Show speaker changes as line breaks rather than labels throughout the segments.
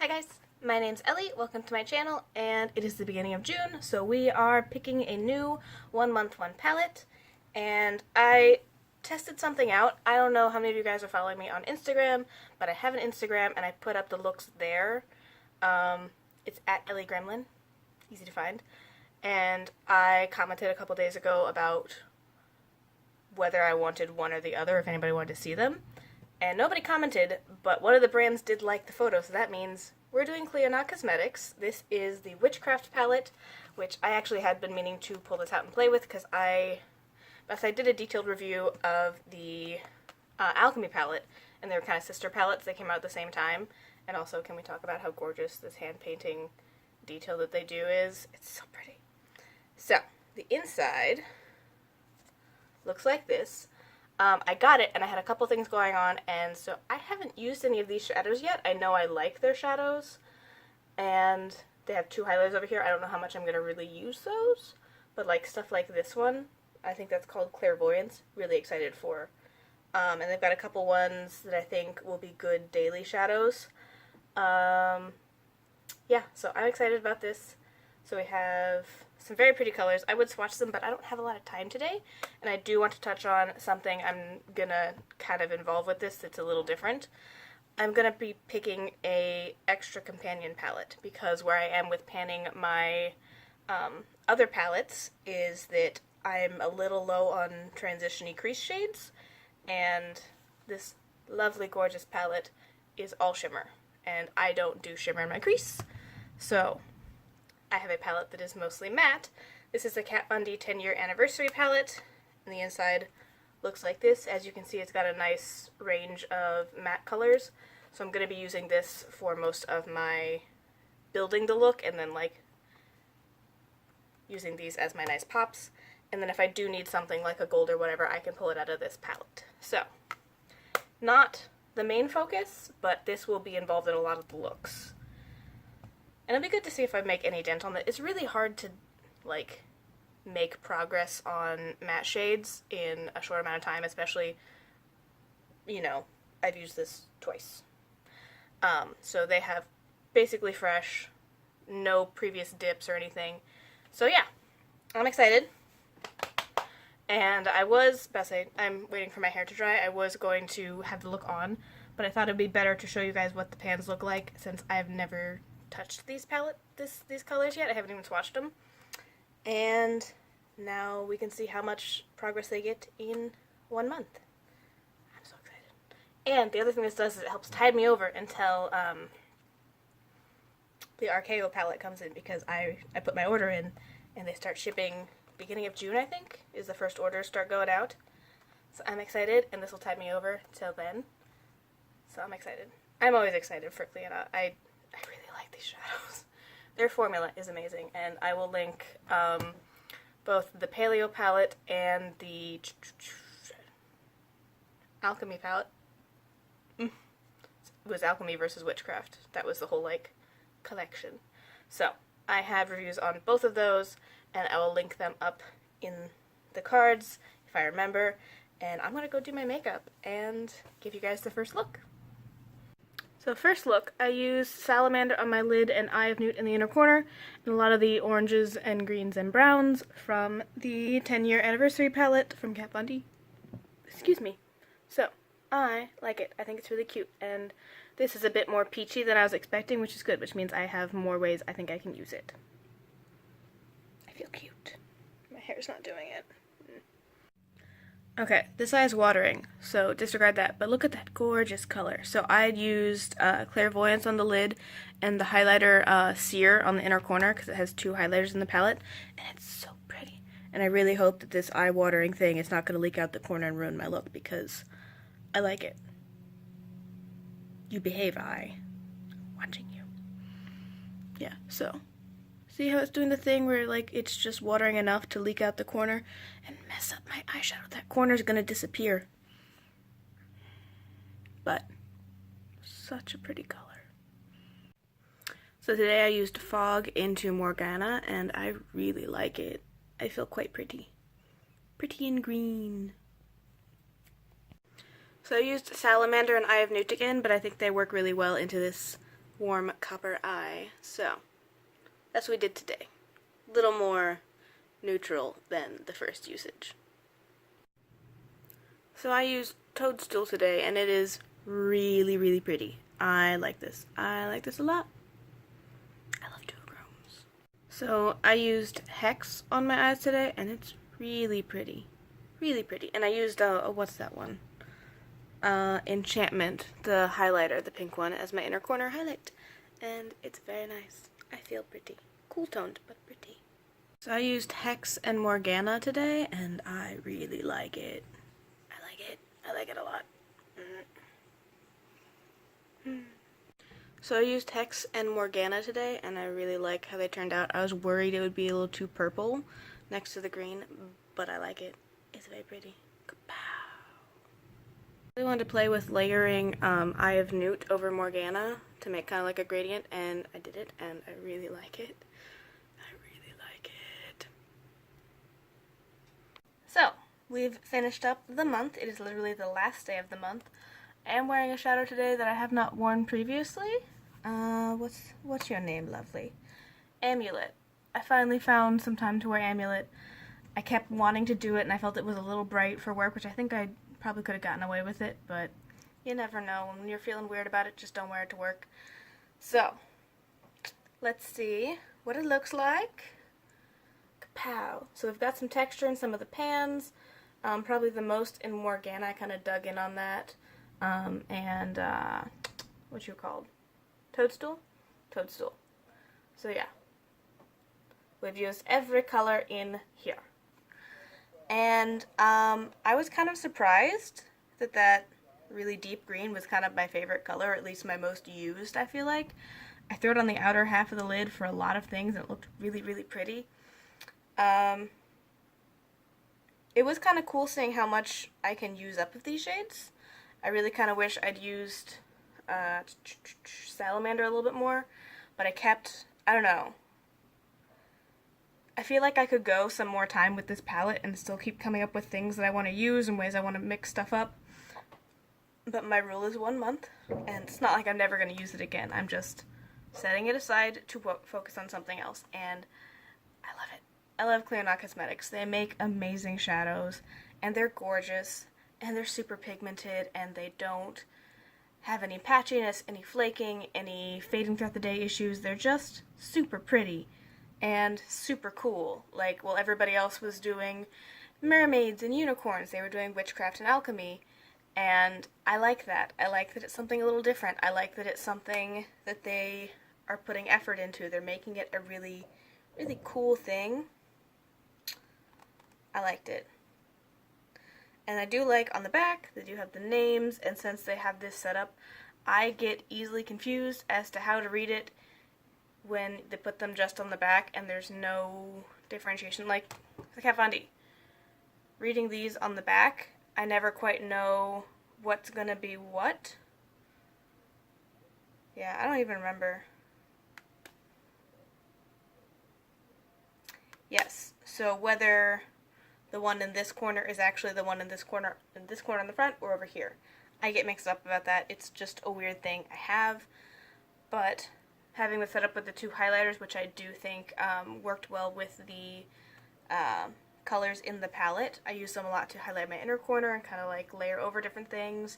Hi guys, my name's Ellie, welcome to my channel, and it is the beginning of June, so we are picking a new 1 month 1 palette, and I tested something out. I don't know how many of you guys are following me on Instagram, but I have an Instagram and I put up the looks there. It's at Ellie Gremlin, easy to find, and I commented a couple days ago about whether I wanted one or the other, if anybody wanted to see them. And nobody commented, but one of the brands did like the photo, so that means we're doing Clionadh Cosmetics. This is the Witchcraft palette, which I actually had been meaning to pull this out and play with, because I did a detailed review of the Alchemy palette, and they were kind of sister palettes. They came out at the same time. And also, can we talk about how gorgeous this hand painting detail that they do is? It's so pretty. So, the inside looks like this. I got it, and I had a couple things going on, and so I haven't used any of these shadows yet. I know I like their shadows, and they have two highlighters over here. I don't know how much I'm going to really use those, but like stuff like this one, I think that's called Clairvoyance, really excited for. And they've got a couple ones that I think will be good daily shadows. Yeah, so I'm excited about this. So we have some very pretty colors. I would swatch them, but I don't have a lot of time today, and I do want to touch on something I'm gonna kind of involve with this that's a little different. I'm gonna be picking a extra companion palette, because where I am with panning my other palettes is that I'm a little low on transition-y crease shades, and this lovely, gorgeous palette is all shimmer, and I don't do shimmer in my crease, so I have a palette that is mostly matte. This is the Kat Von D 10-year anniversary palette, and the inside looks like this. As you can see, it's got a nice range of matte colors, so I'm going to be using this for most of my building the look, and then like using these as my nice pops. And then if I do need something like a gold or whatever, I can pull it out of this palette. So, not the main focus, but this will be involved in a lot of the looks. And it'll be good to see if I make any dent on it. It's really hard to, like, make progress on matte shades in a short amount of time, especially, you know, I've used this twice. So they have basically fresh, no previous dips or anything. So yeah, I'm excited. And I'm waiting for my hair to dry. I was going to have the look on, but I thought it'd be better to show you guys what the pans look like, since I've never touched these colors yet. I haven't even swatched them. And now we can see how much progress they get in 1 month. I'm so excited. And the other thing this does is it helps tide me over until the RKO palette comes in, because I put my order in and they start shipping beginning of June, I think, is the first orders start going out. So I'm excited, and this will tide me over till then. So I'm excited. I'm always excited for Clionadh. I really like these shadows. Their formula is amazing, and I will link both the Paleo palette and the Alchemy palette. It was Alchemy versus Witchcraft. That was the whole, like, collection. So, I have reviews on both of those, and I will link them up in the cards, if I remember, and I'm going to go do my makeup and give you guys the first look. So first look, I used Salamander on my lid and Eye of Newt in the inner corner, and a lot of the oranges and greens and browns from the 10-year anniversary palette from Kat Von D. Excuse me. So, I like it. I think it's really cute, and this is a bit more peachy than I was expecting, which is good, which means I have more ways I think I can use it. I feel cute. My hair's not doing it. Okay, this eye is watering, so disregard that, but look at that gorgeous color. So I used Clairvoyance on the lid and the highlighter Sear on the inner corner, because it has two highlighters in the palette, and it's so pretty. And I really hope that this eye-watering thing is not going to leak out the corner and ruin my look, because I like it. You behave, eye. I'm watching you. Yeah, so see how it's doing the thing where, like, it's just watering enough to leak out the corner and mess up my eyeshadow. That corner's gonna disappear. But, such a pretty color. So today I used Fog into Morgana, and I really like it. I feel quite pretty. Pretty and green. So I used Salamander and Eye of Newt again, but I think they work really well into this warm copper eye. So that's what we did today. A little more neutral than the first usage. So I used Toadstool today, and it is really, really pretty. I like this. I like this a lot. I love duochromes. So I used Hex on my eyes today, and it's really pretty. Really pretty. And I used, what's that one? Enchantment, the highlighter, the pink one, as my inner corner highlight. And it's very nice. I feel pretty. Cool toned, but pretty. So I used Hex and Morgana today, and I really like it. I like it. I like it a lot. So I used Hex and Morgana today, and I really like how they turned out. I was worried it would be a little too purple next to the green, but I like it. It's very pretty. Kapow. I really wanted to play with layering Eye of Newt over Morgana to make kind of like a gradient, and I did it, and I really like it. I really like it. So, we've finished up the month. It is literally the last day of the month. I am wearing a shadow today that I have not worn previously. What's your name, lovely? Amulet. I finally found some time to wear Amulet. I kept wanting to do it, and I felt it was a little bright for work, which I think I probably could have gotten away with it, but you never know. When you're feeling weird about it, just don't wear it to work. So, let's see what it looks like. Kapow. So we've got some texture in some of the pans. Probably the most in Morgana. I kind of dug in on that. What you called? Toadstool? Toadstool. So yeah. We've used every color in here. And I was kind of surprised that that really deep green was kind of my favorite color, or at least my most used, I feel like. I threw it on the outer half of the lid for a lot of things, and it looked really, really pretty. It was kind of cool seeing how much I can use up of these shades. I really kind of wish I'd used Salamander a little bit more, but I don't know. I feel like I could go some more time with this palette and still keep coming up with things that I want to use and ways I want to mix stuff up. But my rule is 1 month, and it's not like I'm never going to use it again. I'm just setting it aside to focus on something else, and I love it. I love Clionadh Cosmetics. They make amazing shadows, and they're gorgeous, and they're super pigmented, and they don't have any patchiness, any flaking, any fading throughout the day issues. They're just super pretty and super cool. Like, while everybody else was doing mermaids and unicorns, they were doing witchcraft and alchemy, and I like that. I like that it's something a little different. I like that it's something that they are putting effort into. They're making it a really, really cool thing. I liked it. And I do like on the back, they do have the names, and since they have this set up, I get easily confused as to how to read it when they put them just on the back and there's no differentiation. Like Kat Von D. Reading these on the back, I never quite know what's gonna be what. Yeah, I don't even remember. Yes, so whether the one in this corner is actually the one in this corner in the front, or over here. I get mixed up about that. It's just a weird thing I have, but having the setup with the two highlighters, which I do think worked well with the colors in the palette. I use them a lot to highlight my inner corner and kind of like layer over different things,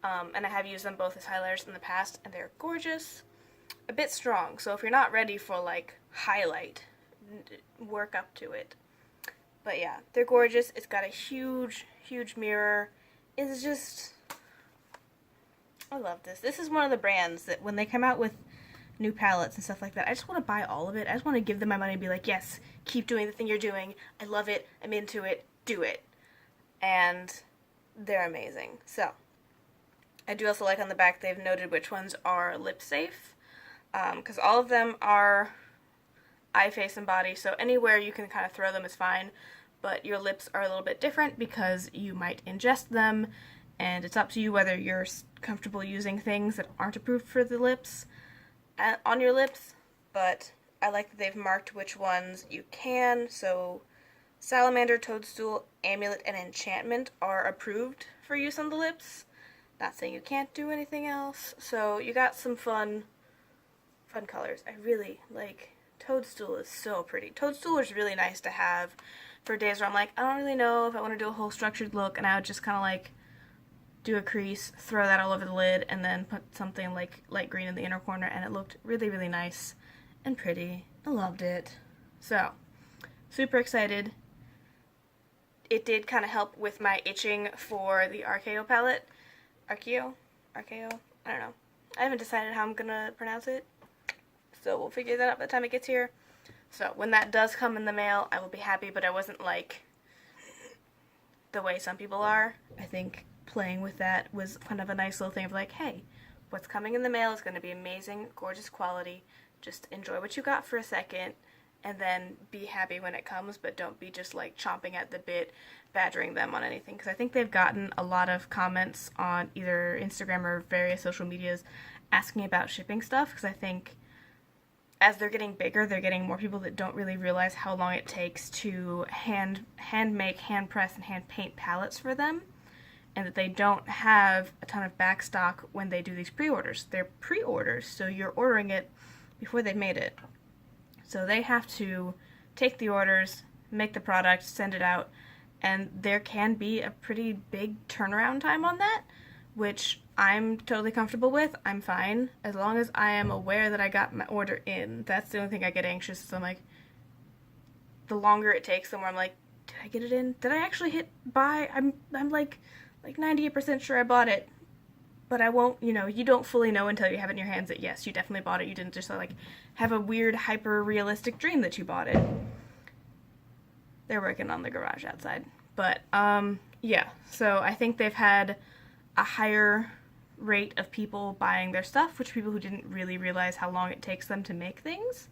and I have used them both as highlighters in the past, and they're gorgeous. A bit strong, so if you're not ready for like highlight, work up to it. But yeah, they're gorgeous. It's got a huge, huge mirror. It's just, I love this. This is one of the brands that when they come out with new palettes and stuff like that, I just want to buy all of it. I just want to give them my money and be like, yes, keep doing the thing you're doing. I love it. I'm into it. Do it. And they're amazing. So, I do also like on the back they've noted which ones are lip safe. Because all of them are eye, face, and body, so anywhere you can kind of throw them is fine, but your lips are a little bit different because you might ingest them, and it's up to you whether you're comfortable using things that aren't approved for the lips on your lips, but I like that they've marked which ones you can. So Salamander, Toadstool, Amulet, and Enchantment are approved for use on the lips. Not saying you can't do anything else, so you got some fun fun colors. I really like Toadstool is so pretty. Toadstool is really nice to have for days where I'm like, I don't really know if I want to do a whole structured look, and I would just kind of like do a crease, throw that all over the lid, and then put something like light green in the inner corner, and it looked really, really nice and pretty. I loved it. So, super excited. It did kind of help with my itching for the RKO palette. RKO? I don't know. I haven't decided how I'm gonna pronounce it, so we'll figure that out by the time it gets here. So when that does come in the mail, I will be happy, but I wasn't like the way some people are. I think playing with that was kind of a nice little thing of like, hey, what's coming in the mail is going to be amazing, gorgeous quality. Just enjoy what you got for a second, and then be happy when it comes, but don't be just like chomping at the bit, badgering them on anything. Because I think they've gotten a lot of comments on either Instagram or various social medias asking about shipping stuff, because I think as they're getting bigger, they're getting more people that don't really realize how long it takes to hand make, hand press, and hand paint palettes for them, and that they don't have a ton of back stock when they do these pre-orders. They're pre-orders, so you're ordering it before they've made it. So they have to take the orders, make the product, send it out, and there can be a pretty big turnaround time on that, which I'm totally comfortable with. I'm fine. As long as I am aware that I got my order in. That's the only thing I get anxious is I'm like, the longer it takes, the more I'm like, did I get it in? Did I actually hit buy? I'm like 98% sure I bought it. But I won't, you don't fully know until you have it in your hands that yes, you definitely bought it. You didn't just like have a weird hyper-realistic dream that you bought it. They're working on the garage outside. But, yeah. So I think they've had a higher rate of people buying their stuff, which people who didn't really realize how long it takes them to make things.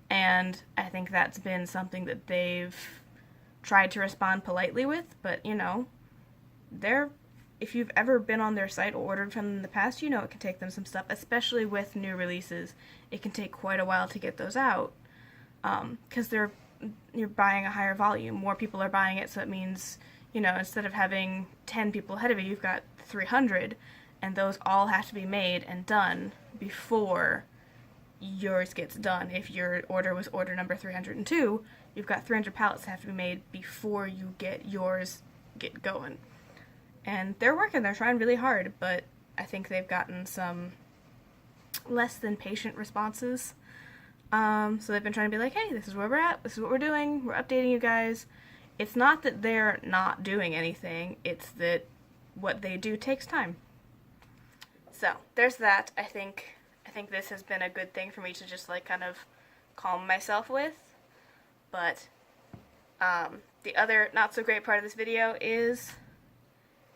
And I think that's been something that they've tried to respond politely with, but, if you've ever been on their site or ordered from them in the past, it can take them some stuff, especially with new releases. It can take quite a while to get those out, because you're buying a higher volume. More people are buying it, so it means, instead of having 10 people ahead of you, you've got 300, and those all have to be made and done before yours gets done. If your order was order number 302, you've got 300 pallets that have to be made before you get yours get going. And they're working, they're trying really hard, but I think they've gotten some less than patient responses. So they've been trying to be like, hey, this is where we're at, this is what we're doing, we're updating you guys. It's not that they're not doing anything, it's that what they do takes time. So, there's that. I think this has been a good thing for me to just like kind of calm myself with. But the other not so great part of this video is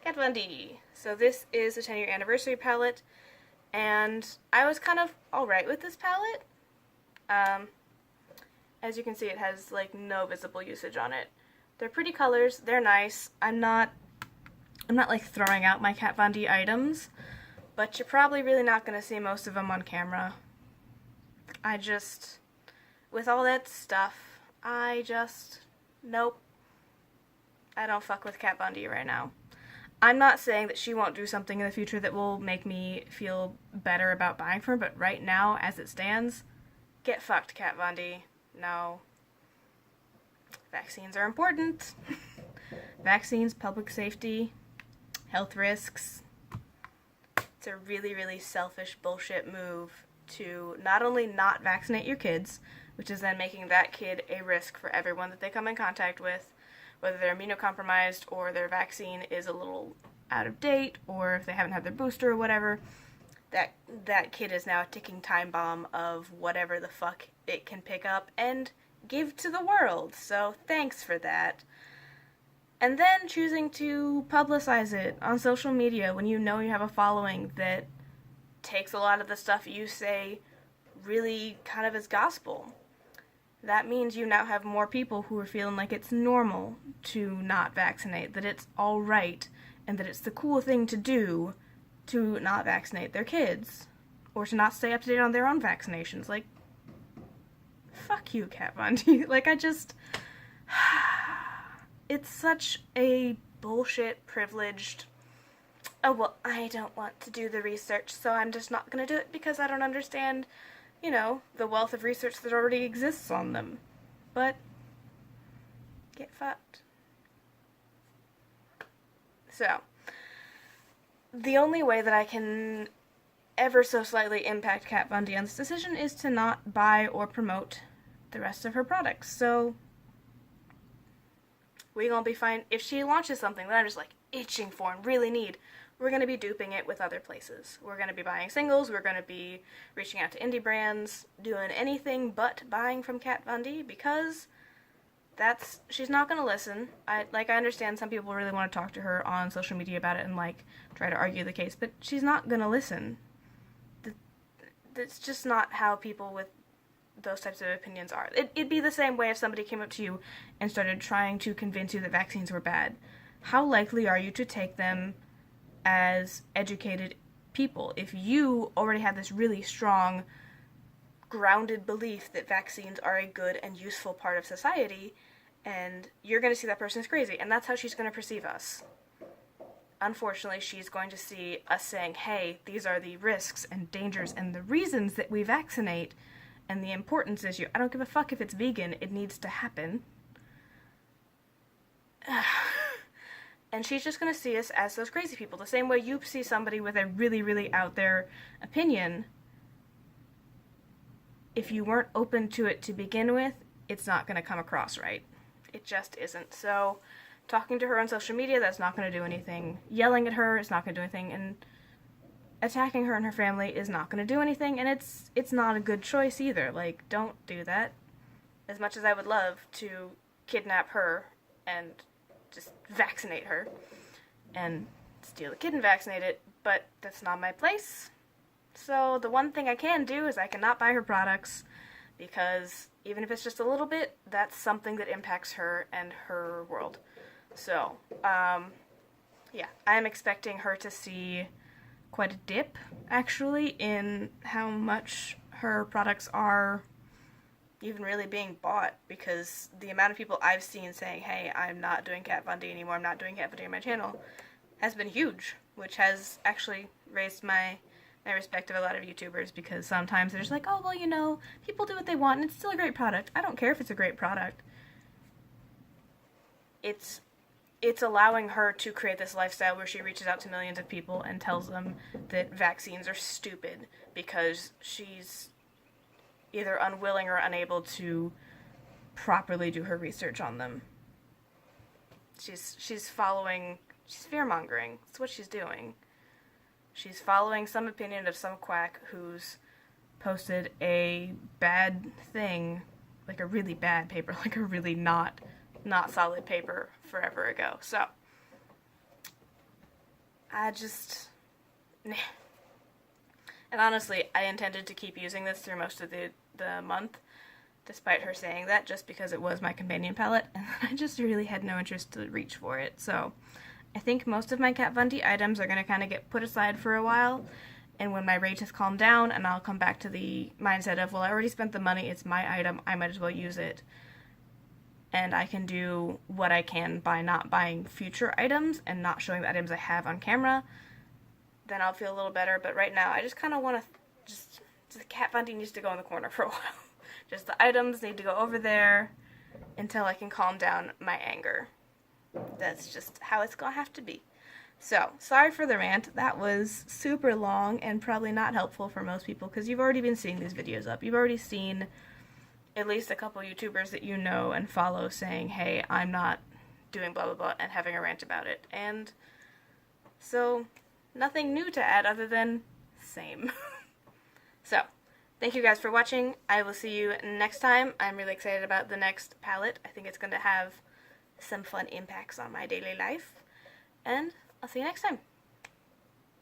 Kat Von D. So this is the 10-year anniversary palette, and I was kind of alright with this palette. As you can see, it has like no visible usage on it. They're pretty colors, they're nice. I'm not like throwing out my Kat Von D items, but you're probably really not going to see most of them on camera. With all that stuff, nope. I don't fuck with Kat Von D right now. I'm not saying that she won't do something in the future that will make me feel better about buying from her, but right now, as it stands, get fucked, Kat Von D. No. Vaccines are important. Vaccines, public safety, health risks. It's a really, really selfish bullshit move to not only not vaccinate your kids, which is then making that kid a risk for everyone that they come in contact with, whether they're immunocompromised or their vaccine is a little out of date, or if they haven't had their booster or whatever, that kid is now a ticking time bomb of whatever the fuck it can pick up and give to the world. So thanks for that. And then choosing to publicize it on social media when you know you have a following that takes a lot of the stuff you say really kind of as gospel. That means you now have more people who are feeling like it's normal to not vaccinate, that it's alright, and that it's the cool thing to do to not vaccinate their kids, or to not stay up to date on their own vaccinations. Like, fuck you, Kat Von D. Like, it's such a bullshit, privileged, oh, well, I don't want to do the research, so I'm just not gonna do it because I don't understand you know, the wealth of research that already exists on them. But get fucked. So, the only way that I can ever so slightly impact Kat Von D on this decision is to not buy or promote the rest of her products. So, we're gonna be fine. If she launches something that I'm just like itching for and really need, we're gonna be duping it with other places. We're gonna be buying singles, we're gonna be reaching out to indie brands, doing anything but buying from Kat Von D, because she's not gonna listen. I understand some people really want to talk to her on social media about it and like try to argue the case, but she's not gonna listen. That's just not how people with those types of opinions are. It'd be the same way if somebody came up to you and started trying to convince you that vaccines were bad. How likely are you to take them as educated people if you already have this really strong, grounded belief that vaccines are a good and useful part of society, and you're going to see that person as crazy, and that's how she's going to perceive us. Unfortunately, she's going to see us saying, hey, these are the risks and dangers and the reasons that we vaccinate, and the importance is I don't give a fuck if it's vegan, it needs to happen. And she's just going to see us as those crazy people. The same way you see somebody with a really, really out there opinion, if you weren't open to it to begin with, it's not going to come across right. It just isn't. So, talking to her on social media, that's not going to do anything. Yelling at her is not going to do anything. And attacking her and her family is not going to do anything. And it's not a good choice either. Like, don't do that. As much as I would love to kidnap her and just vaccinate her and steal the kid and vaccinate it, but that's not my place. So the one thing I can do is I cannot buy her products, because even if it's just a little bit, that's something that impacts her and her world. So, yeah, I'm expecting her to see quite a dip, actually, in how much her products are even really being bought, because the amount of people I've seen saying, hey, I'm not doing Kat Von D anymore, I'm not doing Kat Von D on my channel, has been huge, which has actually raised my respect of a lot of YouTubers, because sometimes they're just like, oh, well, you know, people do what they want, and it's still a great product. I don't care if it's a great product. It's allowing her to create this lifestyle where she reaches out to millions of people and tells them that vaccines are stupid because she's either unwilling or unable to properly do her research on them. She's fear-mongering. That's what she's doing. She's following some opinion of some quack who's posted a bad thing, like a really bad paper, like a really not solid paper forever ago. So, nah. And honestly, I intended to keep using this through most of the month, despite her saying that, just because it was my companion palette, and I just really had no interest to reach for it. So, I think most of my Kat Von D items are going to kind of get put aside for a while, and when my rage has calmed down, and I'll come back to the mindset of, well, I already spent the money, it's my item, I might as well use it. And I can do what I can by not buying future items and not showing the items I have on camera, then I'll feel a little better. But right now, I just kind of want to the Kat Von D needs to go in the corner for a while. Just the items need to go over there until I can calm down my anger. That's just how it's gonna have to be. So, sorry for the rant. That was super long and probably not helpful for most people, because you've already been seeing these videos up. You've already seen at least a couple YouTubers that you know and follow saying, hey, I'm not doing blah blah blah, and having a rant about it. And so, nothing new to add other than same. So, thank you guys for watching. I will see you next time. I'm really excited about the next palette. I think it's going to have some fun impacts on my daily life. And I'll see you next time.